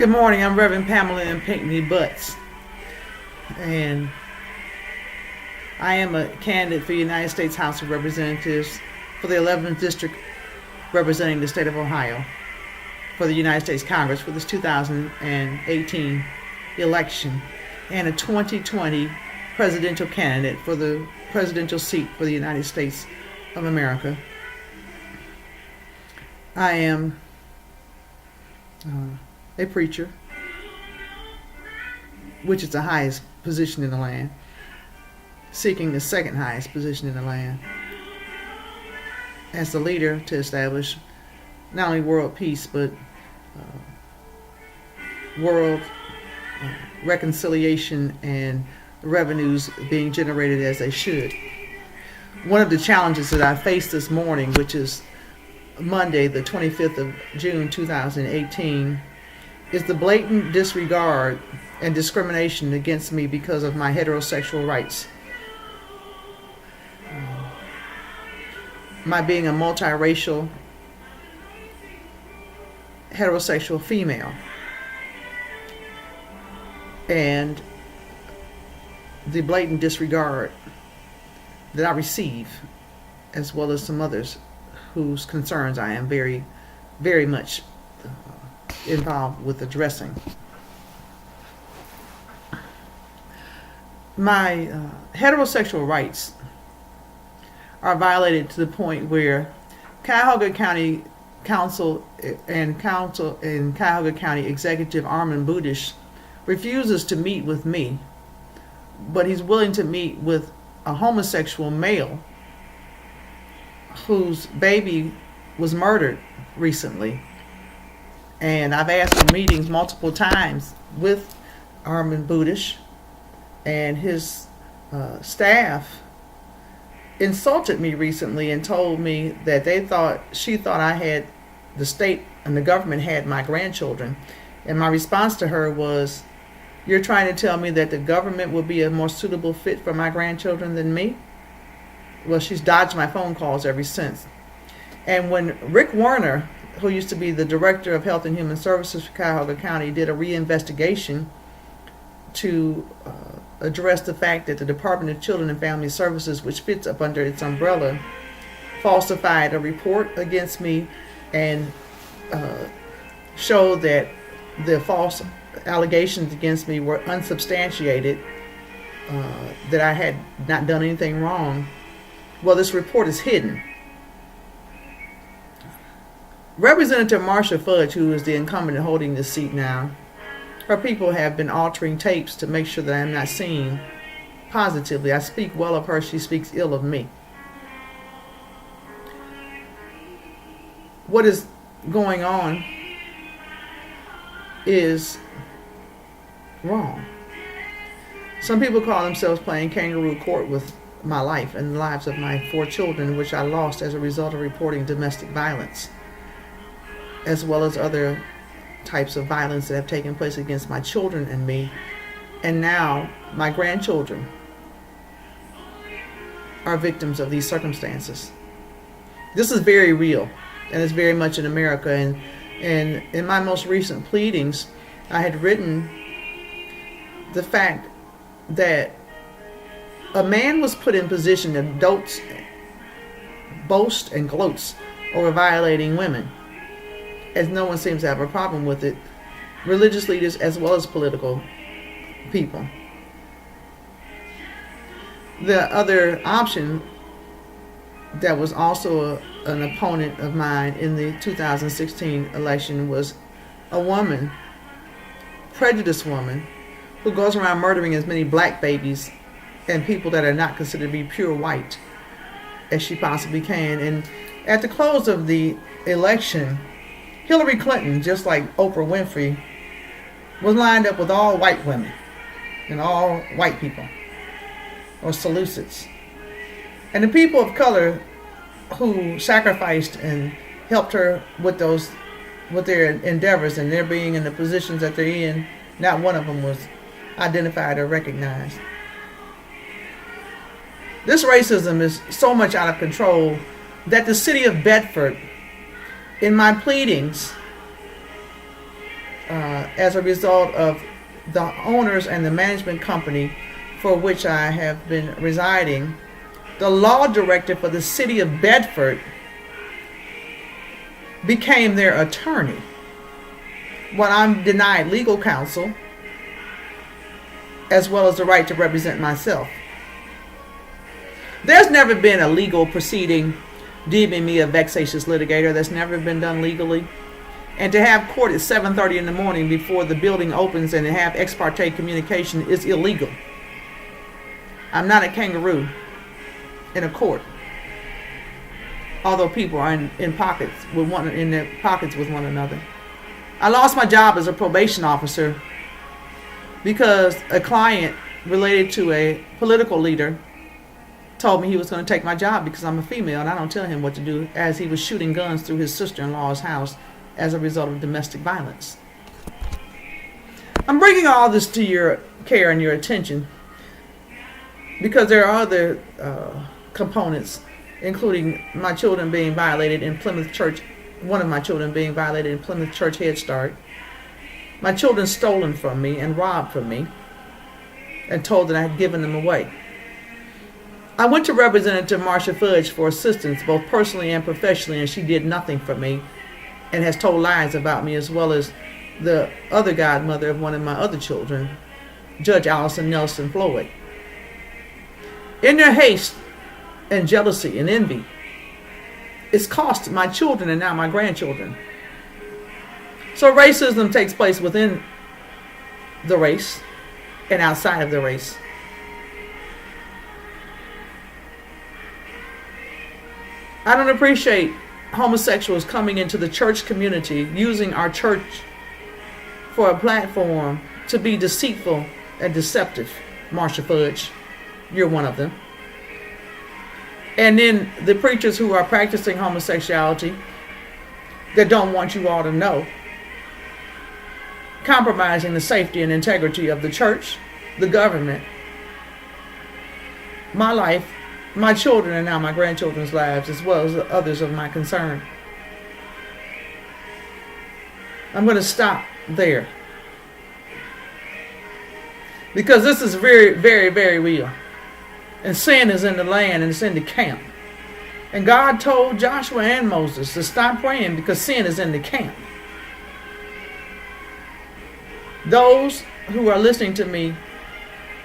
Good morning. I'm Reverend Pamela and Pinkney Butts, and I am a candidate for United States House of Representatives for the 11th District, representing the state of Ohio for the United States Congress for this 2018 election, and a 2020 presidential candidate for the presidential seat for the United States of America. I am a preacher, which is the highest position in the land, seeking the second highest position in the land as the leader to establish not only world peace but world reconciliation and revenues being generated as they should. One of the challenges that I faced this morning, which is Monday, the 25th of June 2018, is the blatant disregard and discrimination against me because of my heterosexual rights. My being a multiracial, heterosexual female. And the blatant disregard that I receive, as well as some others whose concerns I am very, very much involved with addressing. My heterosexual rights are violated to the point where Cuyahoga County Council and Cuyahoga County Executive Armin Budish refuses to meet with me, but he's willing to meet with a homosexual male whose baby was murdered recently. And I've asked for meetings multiple times with Armin Budish, and his staff insulted me recently and told me that she thought I had, the state and the government had my grandchildren. And my response to her was, "You're trying to tell me that the government would be a more suitable fit for my grandchildren than me?" Well, she's dodged my phone calls ever since. And when Rick Warner, who used to be the Director of Health and Human Services for Cuyahoga County, did a reinvestigation to address the fact that the Department of Children and Family Services, which fits up under its umbrella, falsified a report against me and showed that the false allegations against me were unsubstantiated, that I had not done anything wrong. Well, this report is hidden. Representative Marsha Fudge, who is the incumbent holding this seat now, her people have been altering tapes to make sure that I am not seen positively. I speak well of her, she speaks ill of me. What is going on is wrong. Some people call themselves playing kangaroo court with my life and the lives of my 4 children, which I lost as a result of reporting domestic violence, as well as other types of violence that have taken place against my children and me. And now my grandchildren are victims of these circumstances. This is very real, and it's very much in America. And in my most recent pleadings, I had written the fact that a man was put in position that dotes, boasts, and gloats over violating women, as no one seems to have a problem with it, religious leaders as well as political people. The other option that was also an opponent of mine in the 2016 election was a woman, prejudiced woman, who goes around murdering as many black babies and people that are not considered to be pure white as she possibly can. And at the close of the election, Hillary Clinton, just like Oprah Winfrey, was lined up with all white women and all white people, or Seleucids. And the people of color who sacrificed and helped her with their endeavors and their being in the positions that they're in, not one of them was identified or recognized. This racism is so much out of control that the city of Bedford, in my pleadings, as a result of the owners and the management company for which I have been residing, the law director for the city of Bedford became their attorney when I'm denied legal counsel as well as the right to represent myself. There's never been a legal proceeding deeming me a vexatious litigator. That's never been done legally. And to have court at 7:30 in the morning before the building opens and to have ex parte communication is illegal. I'm not a kangaroo in a court. Although people are in their pockets with one another. I lost my job as a probation officer because a client related to a political leader told me he was going to take my job because I'm a female and I don't tell him what to do, as he was shooting guns through his sister-in-law's house as a result of domestic violence. I'm bringing all this to your care and your attention because there are other components, including my children being violated in Plymouth Church, one of my children being violated in Plymouth Church Head Start, my children stolen from me and robbed from me and told that I had given them away. I went to Representative Marsha Fudge for assistance, both personally and professionally, and she did nothing for me and has told lies about me, as well as the other godmother of one of my other children, Judge Allison Nelson Floyd. In their haste and jealousy and envy, it's cost my children and now my grandchildren. So racism takes place within the race and outside of the race. I don't appreciate homosexuals coming into the church community, using our church for a platform to be deceitful and deceptive. Marsha Fudge, you're one of them. And then the preachers who are practicing homosexuality that don't want you all to know, compromising the safety and integrity of the church, the government, my life, my children, and now my grandchildren's lives, as well as others of my concern. I'm going to stop there because this is very, very, very real. And sin is in the land and it's in the camp. And God told Joshua and Moses to stop praying because sin is in the camp. Those who are listening to me,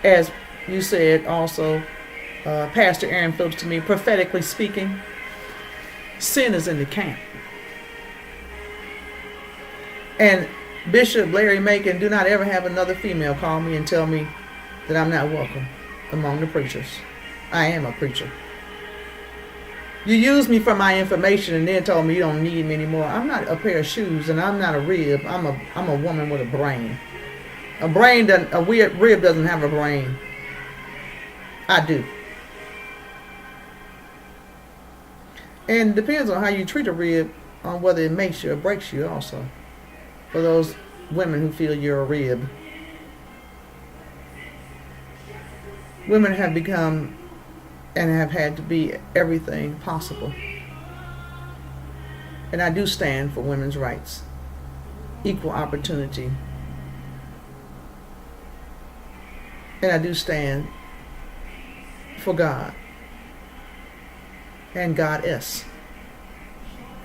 as you said also, Pastor Aaron Phillips, to me, prophetically speaking, sin is in the camp. And Bishop Larry Macon, do not ever have another female call me and tell me that I'm not welcome among the preachers. I am a preacher. You used me for my information and then told me you don't need me anymore. I'm not a pair of shoes and I'm not a rib. I'm a woman with a brain. A rib doesn't have a brain. I do. And it depends on how you treat a rib on whether it makes you or breaks you also. For those women who feel you're a rib. Women have become and have had to be everything possible. And I do stand for women's rights, equal opportunity. And I do stand for God and Goddess.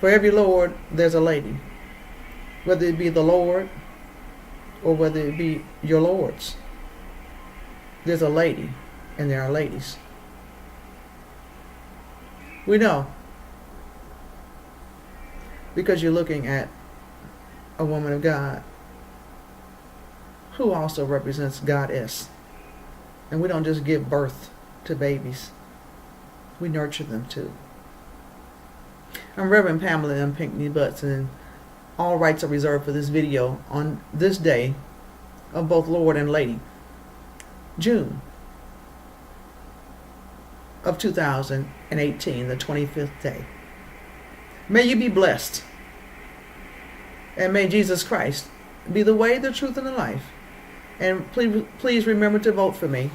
For every Lord, there's a lady. Whether it be the Lord or whether it be your lords, there's a lady and there are ladies. We know because you're looking at a woman of God who also represents Goddess. And we don't just give birth to babies. We nurture them too. I'm Reverend Pamela M. Pinkney Butts, and all rights are reserved for this video on this day of both Lord and Lady, June of 2018, the 25th day. May you be blessed, and may Jesus Christ be the way, the truth, and the life. And please remember to vote for me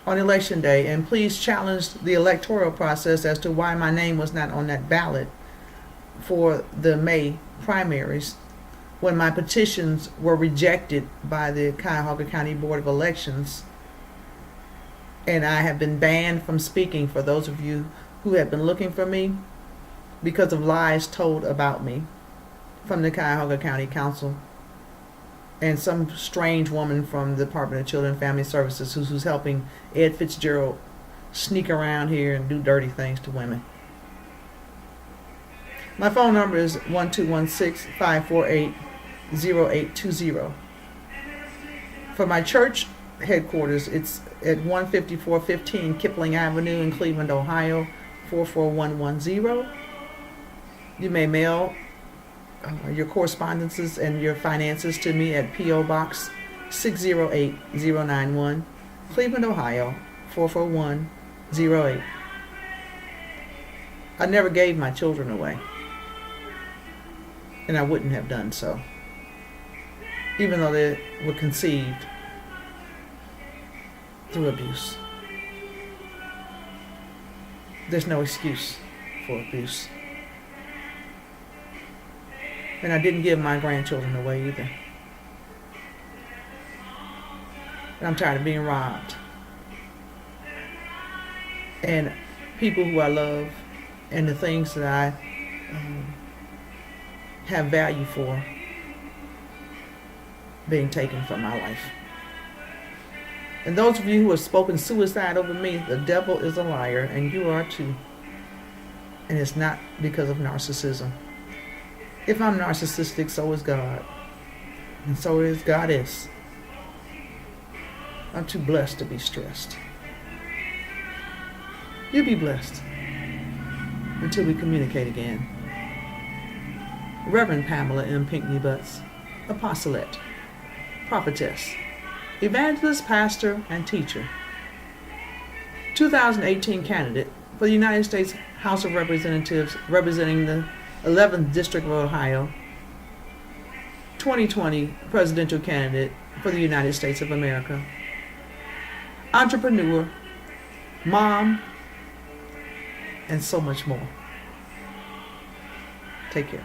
on election day, and please challenge the electoral process as to why my name was not on that ballot for the May primaries when my petitions were rejected by the Cuyahoga County Board of Elections, and I have been banned from speaking, for those of you who have been looking for me, because of lies told about me from the Cuyahoga County Council and some strange woman from the Department of Children and Family Services who's helping Ed Fitzgerald sneak around here and do dirty things to women. My phone number is 1216-548-0820. For my church headquarters, it's at 15415 Kipling Avenue in Cleveland, Ohio, 44110. You may mail your correspondences and your finances to me at P.O. Box 608091, Cleveland, Ohio, 44108. I never gave my children away, and I wouldn't have done so, even though they were conceived through abuse. There's no excuse for abuse. And I didn't give my grandchildren away either. And I'm tired of being robbed. And people who I love and the things that I have value for being taken from my life. And those of you who have spoken suicide over me, the devil is a liar, and you are too. And it's not because of narcissism. If I'm narcissistic, so is God. And so is Goddess. I'm too blessed to be stressed. You be blessed until we communicate again. Reverend Pamela M. Pinkney Butts, apostolate, prophetess, evangelist, pastor, and teacher. 2018 candidate for the United States House of Representatives representing the 11th District of Ohio. 2020 presidential candidate for the United States of America. Entrepreneur, mom, and so much more. Take care.